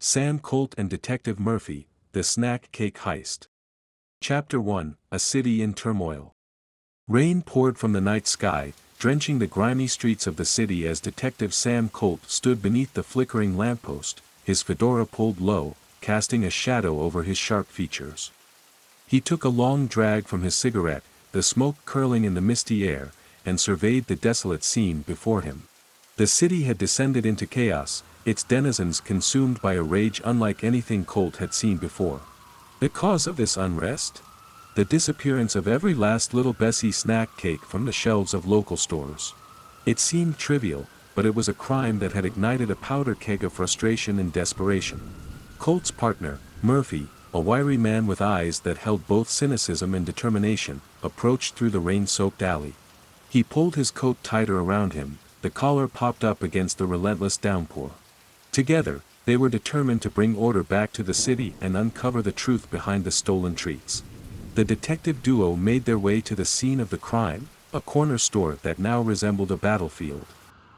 Sam Colt and Detective Murphy, The Snack Cake Heist. Chapter 1, A City in Turmoil. Rain poured from the night sky, drenching the grimy streets of the city as Detective Sam Colt stood beneath the flickering lamppost, his fedora pulled low, casting a shadow over his sharp features. He took a long drag from his cigarette, the smoke curling in the misty air, and surveyed the desolate scene before him. The city had descended into chaos, its denizens consumed by a rage unlike anything Colt had seen before. The cause of this unrest? The disappearance of every last little Bessie snack cake from the shelves of local stores. It seemed trivial, but it was a crime that had ignited a powder keg of frustration and desperation. Colt's partner, Murphy, a wiry man with eyes that held both cynicism and determination, approached through the rain-soaked alley. He pulled his coat tighter around him, the collar popped up against the relentless downpour. Together, they were determined to bring order back to the city and uncover the truth behind the stolen treats. The detective duo made their way to the scene of the crime, a corner store that now resembled a battlefield.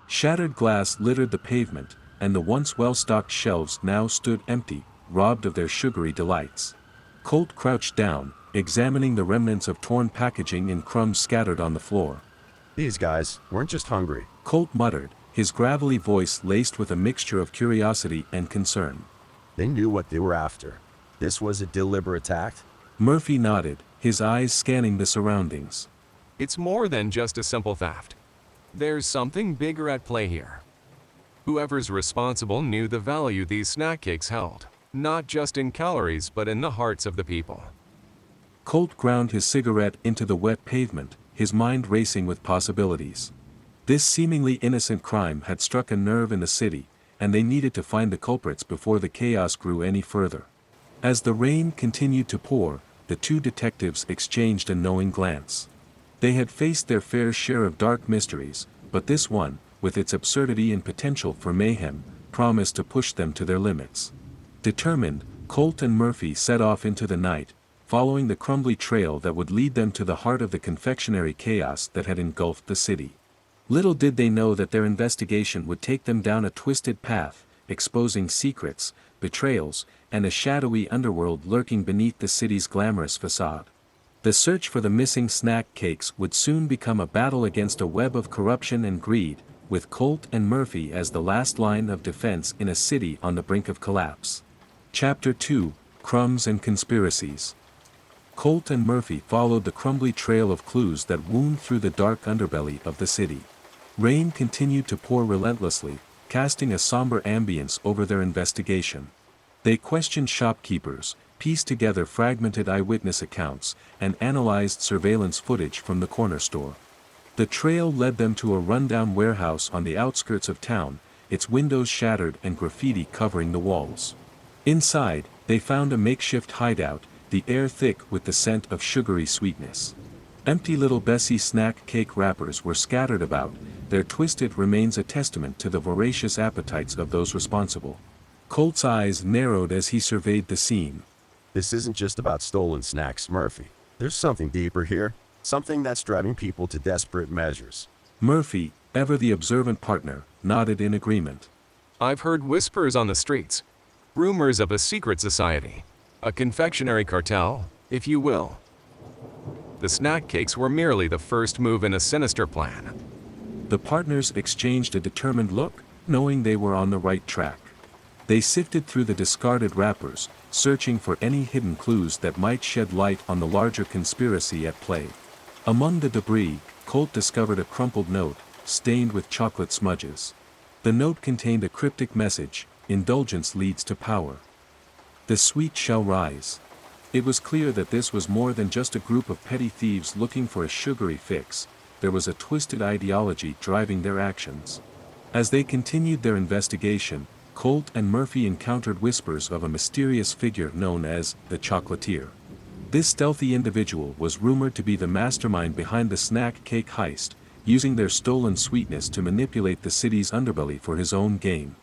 Shattered glass littered the pavement, and the once well-stocked shelves now stood empty, robbed of their sugary delights. Colt crouched down, examining the remnants of torn packaging and crumbs scattered on the floor. These guys weren't just hungry. Colt muttered, his gravelly voice laced with a mixture of curiosity and concern. They knew what they were after. This was a deliberate act. Murphy nodded, his eyes scanning the surroundings. It's more than just a simple theft. There's something bigger at play here. Whoever's responsible knew the value these snack cakes held, not just in calories but in the hearts of the people. Colt ground his cigarette into the wet pavement, his mind racing with possibilities. This seemingly innocent crime had struck a nerve in the city, and they needed to find the culprits before the chaos grew any further. As the rain continued to pour, the two detectives exchanged a knowing glance. They had faced their fair share of dark mysteries, but this one, with its absurdity and potential for mayhem, promised to push them to their limits. Determined, Colt and Murphy set off into the night, following the crumbly trail that would lead them to the heart of the confectionery chaos that had engulfed the city. Little did they know that their investigation would take them down a twisted path, exposing secrets, betrayals, and a shadowy underworld lurking beneath the city's glamorous facade. The search for the missing snack cakes would soon become a battle against a web of corruption and greed, with Colt and Murphy as the last line of defense in a city on the brink of collapse. Chapter 2, Crumbs and Conspiracies. Colt and Murphy followed the crumbly trail of clues that wound through the dark underbelly of the city. Rain continued to pour relentlessly, casting a somber ambience over their investigation. They questioned shopkeepers, pieced together fragmented eyewitness accounts, and analyzed surveillance footage from the corner store. The trail led them to a rundown warehouse on the outskirts of town, its windows shattered and graffiti covering the walls. Inside, they found a makeshift hideout, the air thick with the scent of sugary sweetness. Empty little Bessie snack cake wrappers were scattered about, their twisted remains a testament to the voracious appetites of those responsible. Colt's eyes narrowed as he surveyed the scene. This isn't just about stolen snacks, Murphy. There's something deeper here, something that's driving people to desperate measures. Murphy, ever the observant partner, nodded in agreement. I've heard whispers on the streets, rumors of a secret society, a confectionery cartel, if you will. The snack cakes were merely the first move in a sinister plan. The partners exchanged a determined look, knowing they were on the right track. They sifted through the discarded wrappers, searching for any hidden clues that might shed light on the larger conspiracy at play. Among the debris, Colt discovered a crumpled note, stained with chocolate smudges. The note contained a cryptic message: indulgence leads to power. The sweet shall rise. It was clear that this was more than just a group of petty thieves looking for a sugary fix. There was a twisted ideology driving their actions. As they continued their investigation, Colt and Murphy encountered whispers of a mysterious figure known as the Chocolatier. This stealthy individual was rumored to be the mastermind behind the snack cake heist, using their stolen sweetness to manipulate the city's underbelly for his own gain.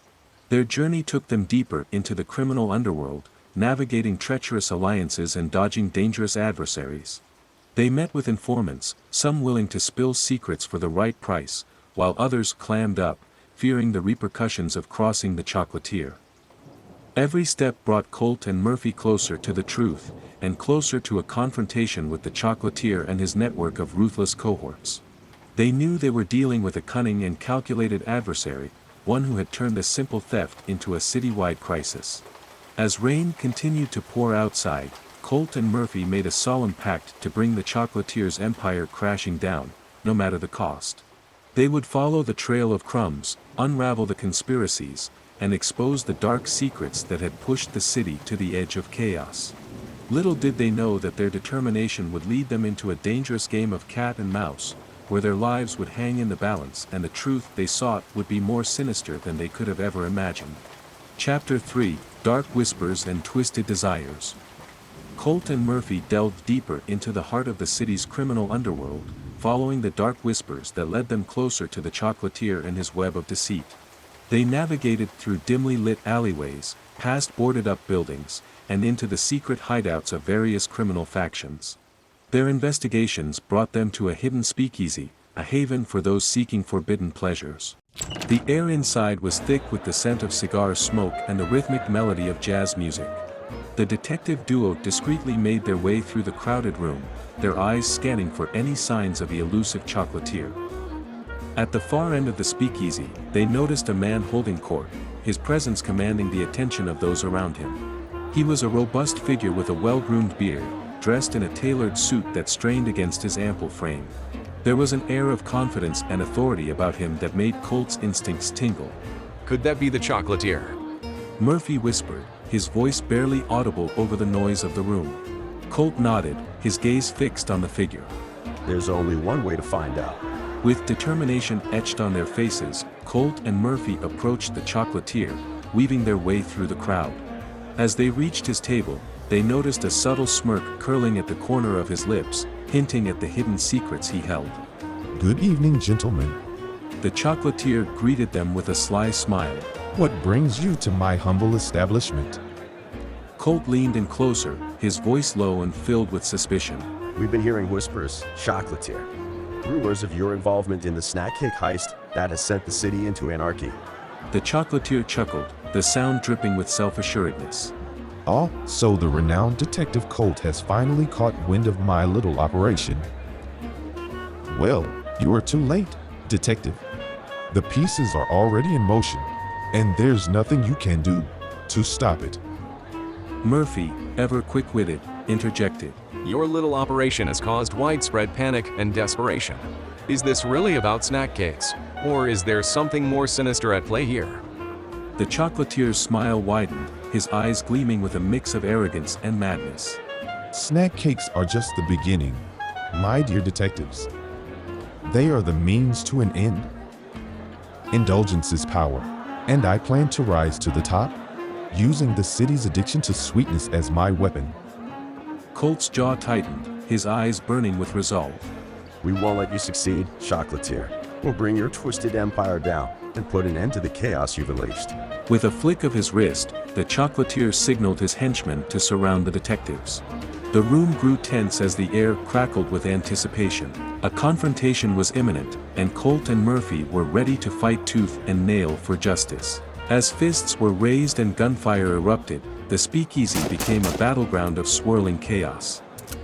Their journey took them deeper into the criminal underworld, navigating treacherous alliances and dodging dangerous adversaries. They met with informants, some willing to spill secrets for the right price, while others clammed up, fearing the repercussions of crossing the Chocolatier. Every step brought Colt and Murphy closer to the truth, and closer to a confrontation with the chocolatier and his network of ruthless cohorts. They knew they were dealing with a cunning and calculated adversary, one who had turned a simple theft into a citywide crisis. As rain continued to pour outside, Colt and Murphy made a solemn pact to bring the chocolatier's empire crashing down, no matter the cost. They would follow the trail of crumbs, unravel the conspiracies, and expose the dark secrets that had pushed the city to the edge of chaos. Little did they know that their determination would lead them into a dangerous game of cat and mouse, where their lives would hang in the balance and the truth they sought would be more sinister than they could have ever imagined. Chapter 3: Dark Whispers and Twisted Desires. Colt and Murphy delved deeper into the heart of the city's criminal underworld, following the dark whispers that led them closer to the chocolatier and his web of deceit. They navigated through dimly lit alleyways, past boarded-up buildings, and into the secret hideouts of various criminal factions. Their investigations brought them to a hidden speakeasy, a haven for those seeking forbidden pleasures. The air inside was thick with the scent of cigar smoke and the rhythmic melody of jazz music. The detective duo discreetly made their way through the crowded room, their eyes scanning for any signs of the elusive chocolatier. At the far end of the speakeasy, they noticed a man holding court, his presence commanding the attention of those around him. He was a robust figure with a well-groomed beard, dressed in a tailored suit that strained against his ample frame. There was an air of confidence and authority about him that made Colt's instincts tingle. Could that be the chocolatier? Murphy whispered, his voice barely audible over the noise of the room. Colt nodded, his gaze fixed on the figure. There's only one way to find out. With determination etched on their faces, Colt and Murphy approached the chocolatier, weaving their way through the crowd. As they reached his table, they noticed a subtle smirk curling at the corner of his lips, hinting at the hidden secrets he held. Good evening, gentlemen. The chocolatier greeted them with a sly smile. What brings you to my humble establishment? Colt leaned in closer, his voice low and filled with suspicion. We've been hearing whispers, Chocolatier. Rumors of your involvement in the Snack Case Heist that has sent the city into anarchy. The chocolatier chuckled, the sound dripping with self-assuredness. Oh, so the renowned detective Colt has finally caught wind of my little operation. Well, you are too late, detective. The pieces are already in motion, and there's nothing you can do to stop it. Murphy, ever quick-witted, interjected. Your little operation has caused widespread panic and desperation. Is this really about Snack Case? Or is there something more sinister at play here? The chocolatier's smile widened, his eyes gleaming with a mix of arrogance and madness. Snack cakes are just the beginning, my dear detectives. They are the means to an end. Indulgence is power, and I plan to rise to the top, using the city's addiction to sweetness as my weapon. Colt's jaw tightened, his eyes burning with resolve. We won't let you succeed, Chocolatier. We'll bring your twisted empire down and put an end to the chaos you've unleashed. With a flick of his wrist, the chocolatier signaled his henchmen to surround the detectives. The room grew tense as the air crackled with anticipation. A confrontation was imminent, and Colt and Murphy were ready to fight tooth and nail for justice. As fists were raised and gunfire erupted, the speakeasy became a battleground of swirling chaos.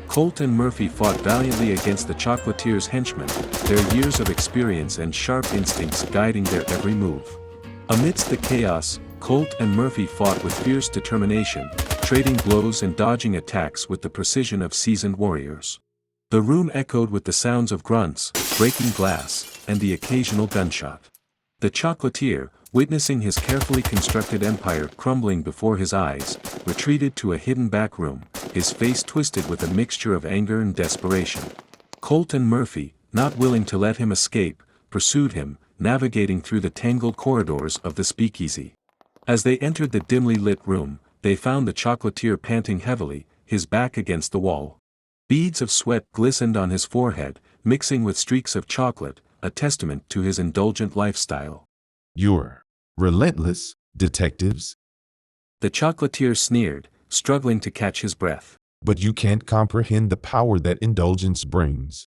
Colt and Murphy fought valiantly against the chocolatier's henchmen, their years of experience and sharp instincts guiding their every move. Amidst the chaos, Colt and Murphy fought with fierce determination, trading blows and dodging attacks with the precision of seasoned warriors. The room echoed with the sounds of grunts, breaking glass, and the occasional gunshot. The chocolatier, witnessing his carefully constructed empire crumbling before his eyes, retreated to a hidden back room, his face twisted with a mixture of anger and desperation. Colt and Murphy, not willing to let him escape, pursued him, navigating through the tangled corridors of the speakeasy. As they entered the dimly lit room, they found the chocolatier panting heavily, his back against the wall. Beads of sweat glistened on his forehead, mixing with streaks of chocolate, a testament to his indulgent lifestyle. You're relentless, detectives. The chocolatier sneered, struggling to catch his breath. But you can't comprehend the power that indulgence brings.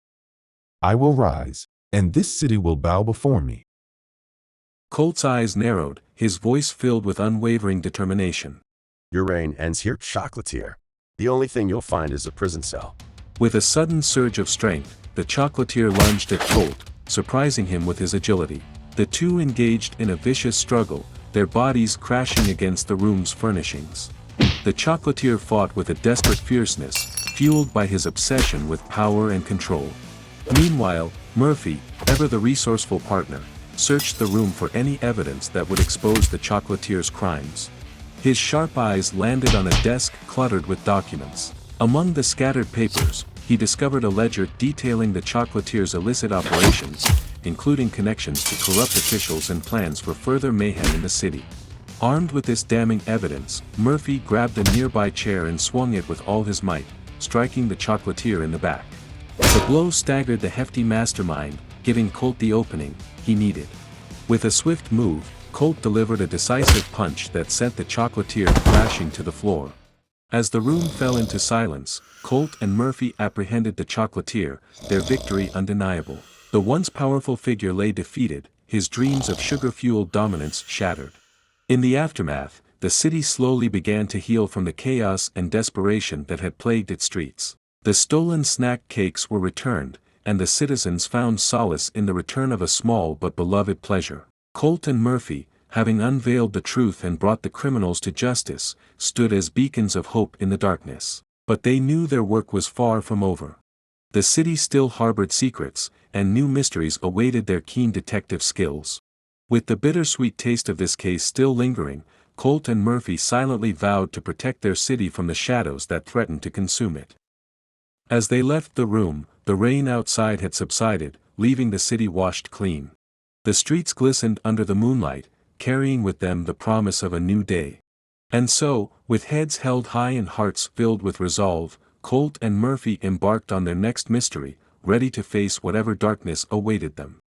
I will rise, and this city will bow before me. Colt's eyes narrowed, his voice filled with unwavering determination. Your reign ends here, Chocolatier. The only thing you'll find is a prison cell. With a sudden surge of strength, the Chocolatier lunged at Colt, surprising him with his agility. The two engaged in a vicious struggle, their bodies crashing against the room's furnishings. The Chocolatier fought with a desperate fierceness, fueled by his obsession with power and control. Meanwhile, Murphy, ever the resourceful partner, searched the room for any evidence that would expose the Chocolatier's crimes. His sharp eyes landed on a desk cluttered with documents. Among the scattered papers, he discovered a ledger detailing the Chocolatier's illicit operations, including connections to corrupt officials and plans for further mayhem in the city. Armed with this damning evidence, Murphy grabbed a nearby chair and swung it with all his might, striking the Chocolatier in the back. The blow staggered the hefty mastermind, giving Colt the opening he needed. With a swift move, Colt delivered a decisive punch that sent the Chocolatier crashing to the floor. As the room fell into silence, Colt and Murphy apprehended the Chocolatier, their victory undeniable. The once powerful figure lay defeated, his dreams of sugar-fueled dominance shattered. In the aftermath, the city slowly began to heal from the chaos and desperation that had plagued its streets. The stolen snack cakes were returned, and the citizens found solace in the return of a small but beloved pleasure. Colt and Murphy, having unveiled the truth and brought the criminals to justice, stood as beacons of hope in the darkness. But they knew their work was far from over. The city still harbored secrets, and new mysteries awaited their keen detective skills. With the bittersweet taste of this case still lingering, Colt and Murphy silently vowed to protect their city from the shadows that threatened to consume it. As they left the room, the rain outside had subsided, leaving the city washed clean. The streets glistened under the moonlight, carrying with them the promise of a new day. And so, with heads held high and hearts filled with resolve, Colt and Murphy embarked on their next mystery, ready to face whatever darkness awaited them.